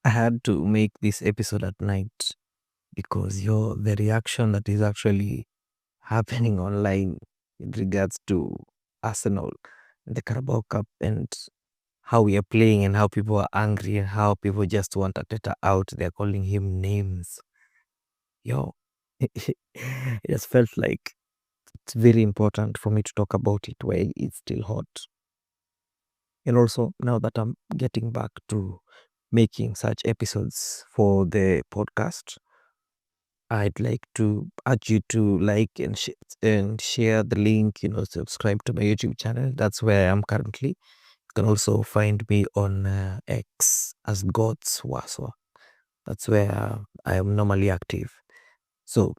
I had to make this episode at night because the reaction that is actually happening online in regards to Arsenal, the Carabao Cup, and how we are playing and how people are angry and how people just want Arteta out. They're calling him names. Yo, it just felt like it's very important for me to talk about it while it's still hot. And also, now that I'm getting back to making such episodes for the podcast, I'd like to urge you to like and share the link, subscribe to my YouTube channel. That's where I am currently. You can also find me on X as God's Waswa. That's where I am normally active. So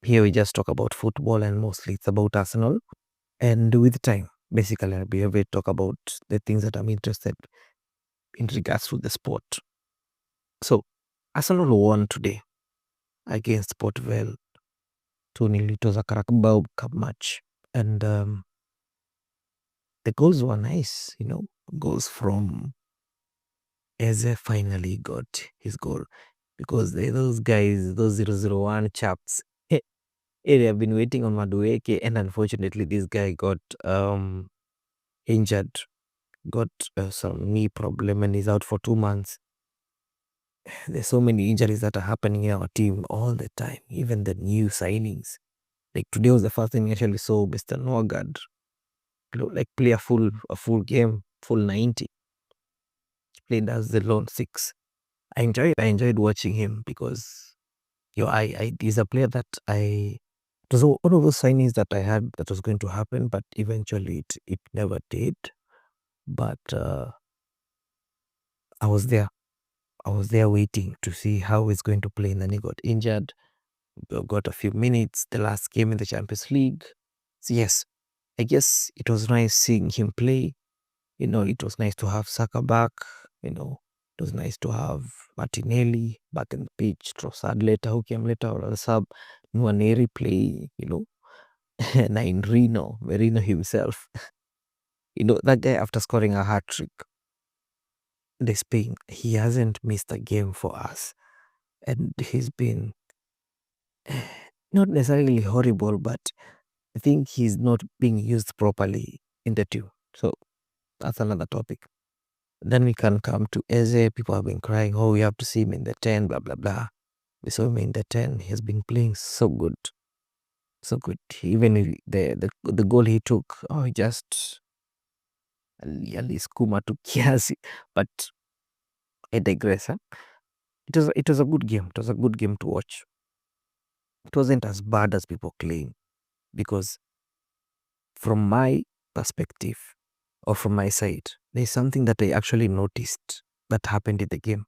here we just talk about football, and mostly it's about Arsenal. And with time, basically, I'll be able to talk about the things that I'm interested in regards to the sport. So Arsenal won today against Port Vale 2-0. It was a Carabao Cup match, and the goals were nice. Goals from Eze finally got his goal, because those guys, those 001 chaps, they have been waiting on Madueke, and unfortunately this guy got injured, got some knee problem, and is out for 2 months. There's so many injuries that are happening in our team all the time, even the new signings. Like today was the first time we actually saw Mr. Norgard play a full game, full 90. Played as the lone 6. I enjoyed watching him because he's a player that it was one of those signings that I had that was going to happen, but eventually it never did. But I was there waiting to see how he's going to play, and then he got injured. Got a few minutes the last game in the Champions League. So yes, I guess it was nice seeing him play. It was nice to have Saka back. It was nice to have Martinelli back in the pitch. Trossard later, who came later or a sub. Nwaneri play, and Merino himself. That guy, after scoring a hat-trick this Spain, he hasn't missed a game for us. And he's been not necessarily horrible, but I think he's not being used properly in the team. So that's another topic. Then we can come to Eze. People have been crying, oh, we have to see him in the 10, blah, blah, blah. We saw him in the 10. He has been playing so good. So good. Even the goal he took, he just aliskuma tu kiasi. But I digress. It was a good game. It was a good game to watch. It wasn't as bad as people claim, because from my perspective, or from my side, there's something that I actually noticed that happened in the game,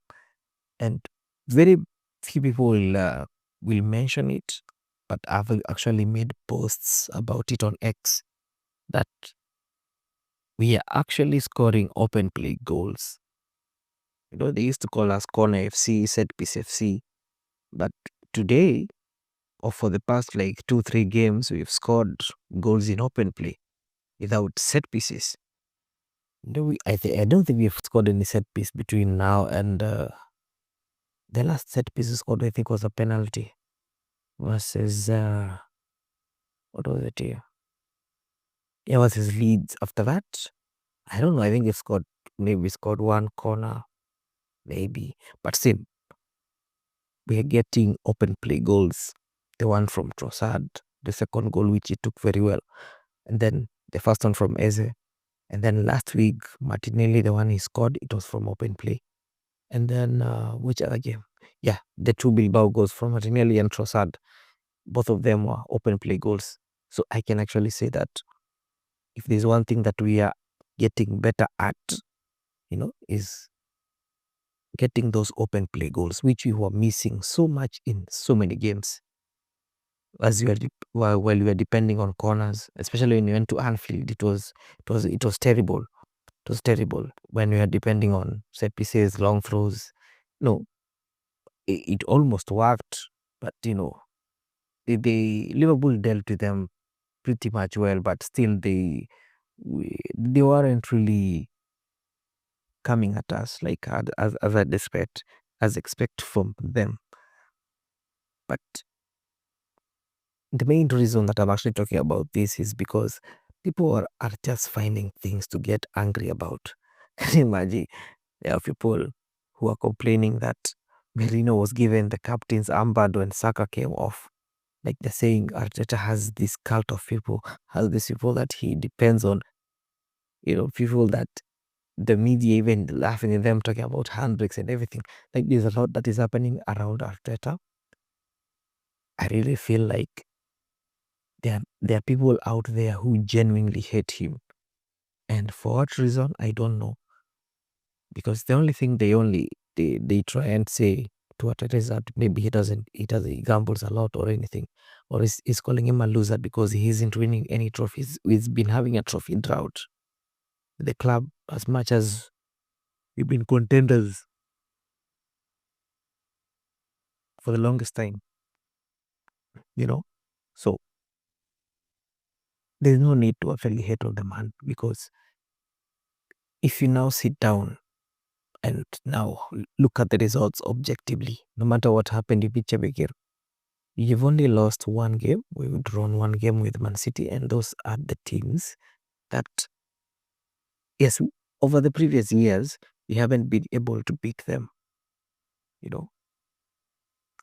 and very few people will mention it, but I've actually made posts about it on X, that we are actually scoring open play goals. They used to call us corner FC, set piece FC, but today, or for the past 2-3 games, we've scored goals in open play without set pieces. I don't think we've scored any set piece between now and the last set piece scored, I think, was a penalty versus what was it here? Yeah, versus Leeds. After that, I don't know. I think we scored one corner, maybe, but still, we are getting open play goals. The one from Trossard, the second goal which he took very well, and then the first one from Eze, and then last week Martinelli, the one he scored, it was from open play. And then which other game? Yeah, the 2 Bilbao goals from Martinelli and Trossard. Both of them were open play goals. So I can actually say that if there's one thing that we are getting better at, is getting those open play goals, which we were missing so much in so many games. As while we were depending on corners, especially when we went to Anfield, it was terrible. It was terrible when we were depending on set pieces, long throws. No, it almost worked, but Liverpool dealt with them pretty much well, but still they weren't really coming at us as I expect. as expect from them. But the main reason that I'm actually talking about this is because people are just finding things to get angry about. Can you imagine? There are people who are complaining that Merino was given the captain's armband when Saka came off. Like they're saying Arteta has this cult of people, has these people that he depends on, people that the media even laughing at them talking about handbrakes and everything. Like there's a lot that is happening around Arteta. I really feel like there are people out there who genuinely hate him. And for what reason, I don't know. Because the only thing they try and say to Arteta is that maybe he gambles a lot or anything. Or is calling him a loser because he isn't winning any trophies. He's been having a trophy drought. The club, as much as we've been contenders for the longest time, So there's no need to actually hate on the man, because if you now sit down and now look at the results objectively, no matter what happened in each game, you've only lost one game. We've drawn one game with Man City, and those are the teams that, yes, over the previous years, we haven't been able to beat them,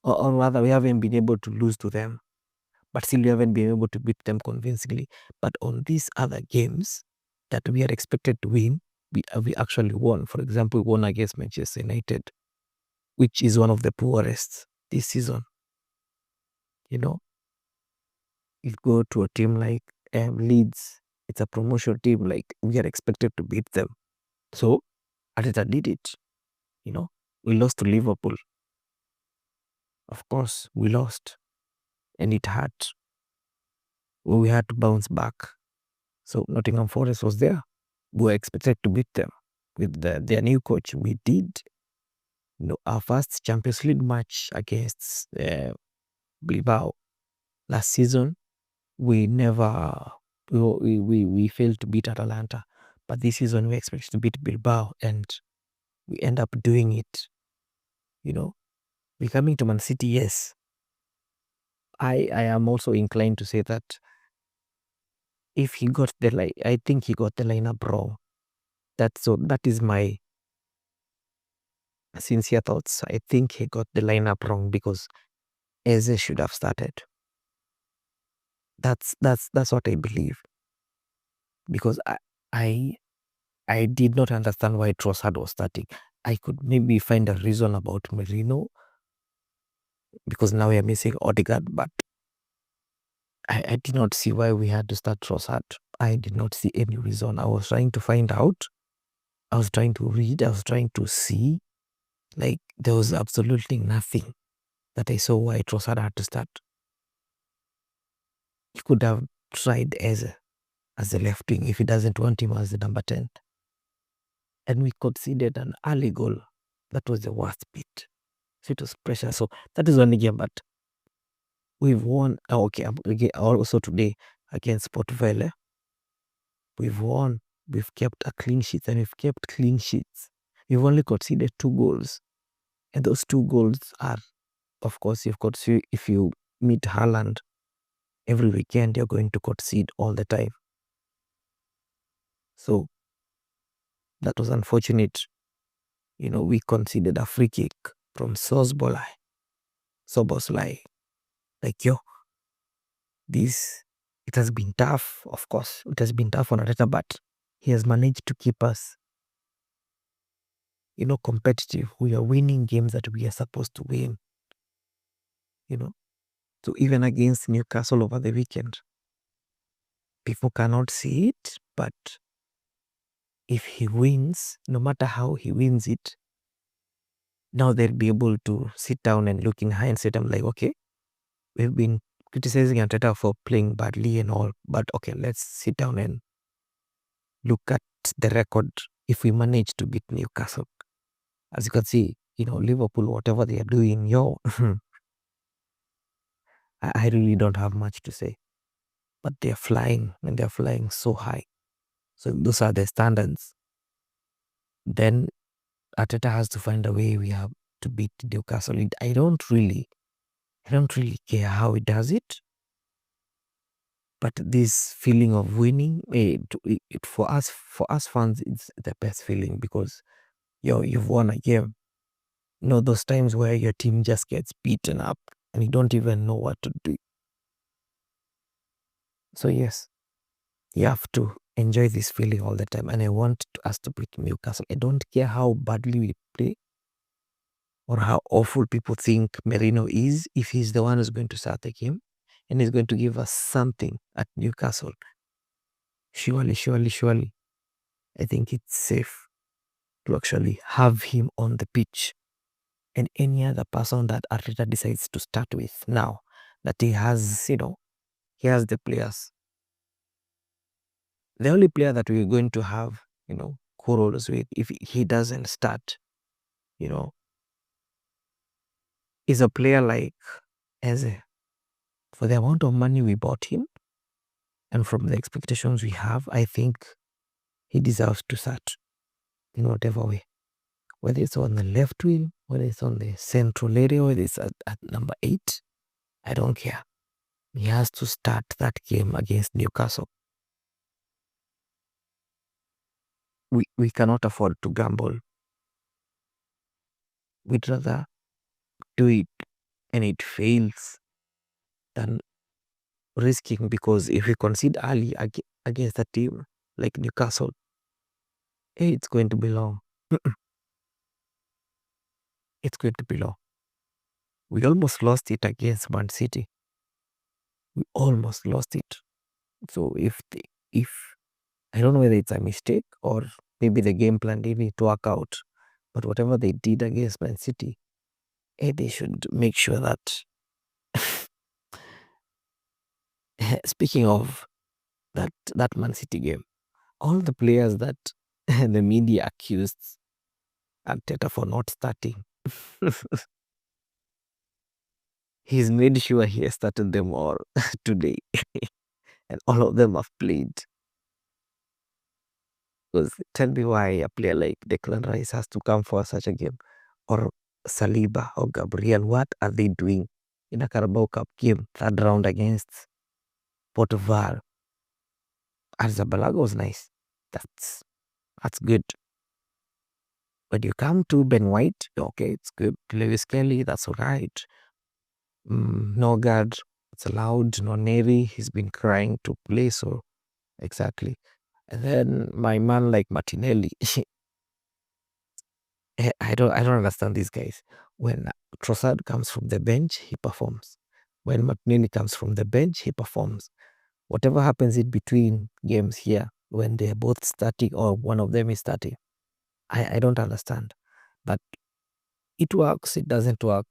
or rather, we haven't been able to lose to them, but still we haven't been able to beat them convincingly. But on these other games that we are expected to win, we actually won. For example, we won against Manchester United, which is one of the poorest this season. You go to a team like Leeds, it's a promotion team, like we are expected to beat them. So Arteta did it. We lost to Liverpool. Of course, we lost, and it hurt. We had to bounce back. So Nottingham Forest was there. We were expected to beat them with their new coach. We did. Our first Champions League match against Bilbao last season, we never we failed to beat Atalanta. But this season we expect to beat Bilbao, and we end up doing it. We're coming to Man City, yes. I am also inclined to say that if he got I think he got the lineup wrong. That is my sincere thoughts. I think he got the lineup wrong, because Eze should have started. That's what I believe. Because I did not understand why Trossard was starting. I could maybe find a reason about Merino, because now we are missing Odegaard, but I did not see why we had to start Trossard. I did not see any reason. I was trying to find out. I was trying to read. I was trying to see. Like, there was absolutely nothing that I saw why Trossard had to start. He could have tried as a left wing if he doesn't want him as the number 10. And we conceded an early goal. That was the worst bit. So it was pressure. So that is one game, but we've won. Okay, also today against Port Vale, we've won. We've kept a clean sheet, and we've kept clean sheets. We've only conceded 2 goals. And those 2 goals are, of course, if you meet Haaland every weekend, you're going to concede all the time. So that was unfortunate. We conceded a free kick from Szoboszlai. Like, it has been tough, of course. It has been tough on Arteta, but he has managed to keep us, competitive. We are winning games that we are supposed to win. So even against Newcastle over the weekend, people cannot see it, but if he wins, no matter how he wins it, now they'll be able to sit down and look in hindsight. I'm like, okay, we've been criticizing Arteta for playing badly and all, but okay, let's sit down and look at the record if we manage to beat Newcastle. As you can see, Liverpool, whatever they are doing, I really don't have much to say. But they're flying, and they're flying so high. So those are the standards. Then Arteta has to find a way to beat Newcastle. I don't really care how he does it. But this feeling of winning, for us fans, it's the best feeling because you've won a game. Those times where your team just gets beaten up and you don't even know what to do. So yes, you have to enjoy this feeling all the time. And I want us to beat Newcastle. I don't care how badly we play or how awful people think Merino is. If he's the one who's going to start the game and he's going to give us something at Newcastle, surely, I think it's safe to actually have him on the pitch. And any other person that Arteta decides to start with now, that he has, he has the players. The only player that we're going to have, quarrels with if he doesn't start, is a player like Eze. For the amount of money we bought him and from the expectations we have, I think he deserves to start in whatever way. Whether it's on the left wing, whether it's on the central area, whether it's at number 8, I don't care. He has to start that game against Newcastle. We cannot afford to gamble. We'd rather do it and it fails than risking, because if we concede early against a team like Newcastle, it's going to be long. It's going to be long. We almost lost it against Man City. We almost lost it. So if I don't know whether it's a mistake or maybe the game plan didn't work out, but whatever they did against Man City, they should make sure that speaking of that Man City game, all the players that the media accused Arteta for not starting, he's made sure he has started them all today. And all of them have played. Because tell me why a player like Declan Rice has to come for such a game, or Saliba or Gabriel. What are they doing in a Carabao Cup game, 3rd round against Port Vale? Arrizabalaga was nice. That's good. But you come to Ben White, okay, it's good. Lewis Kelly, that's all right. Nogard, it's allowed. Noneri, he's been crying to play, so exactly. And then my man like Martinelli, I don't understand these guys. When Trossard comes from the bench, he performs. When Martinelli comes from the bench, he performs. Whatever happens in between games here, when they're both starting or one of them is starting, I don't understand. But it works, it doesn't work.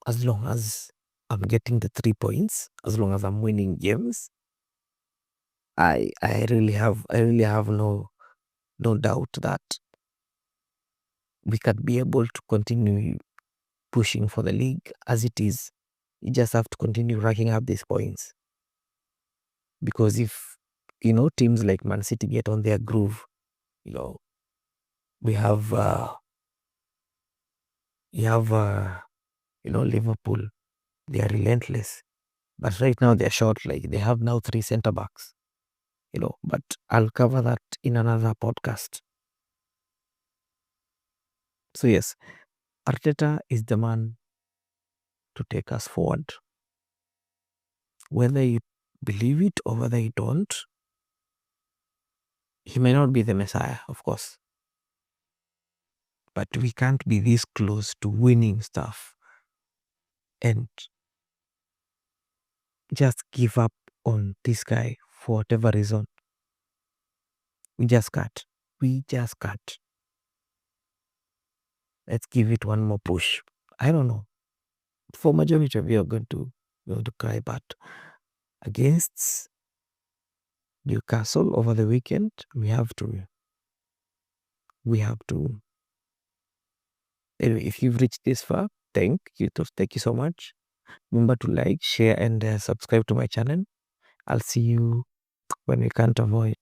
As long as I'm getting the 3 points, as long as I'm winning games, I really have no doubt that we can be able to continue pushing for the league as it is. You just have to continue racking up these points. Because if, teams like Man City get on their groove, we have, Liverpool, they are relentless. But right now they're short, like they have now 3 center backs, but I'll cover that in another podcast. So yes, Arteta is the man to take us forward. Whether you believe it or whether you don't, he may not be the Messiah, of course. But we can't be this close to winning stuff and just give up on this guy for whatever reason. We just can't. Let's give it one more push. I don't know. For majority of you are going to cry, but against Newcastle over the weekend, we have to. Anyway, if you've reached this far, thank you so much. Remember to like, share, and subscribe to my channel. I'll see you when we can't avoid.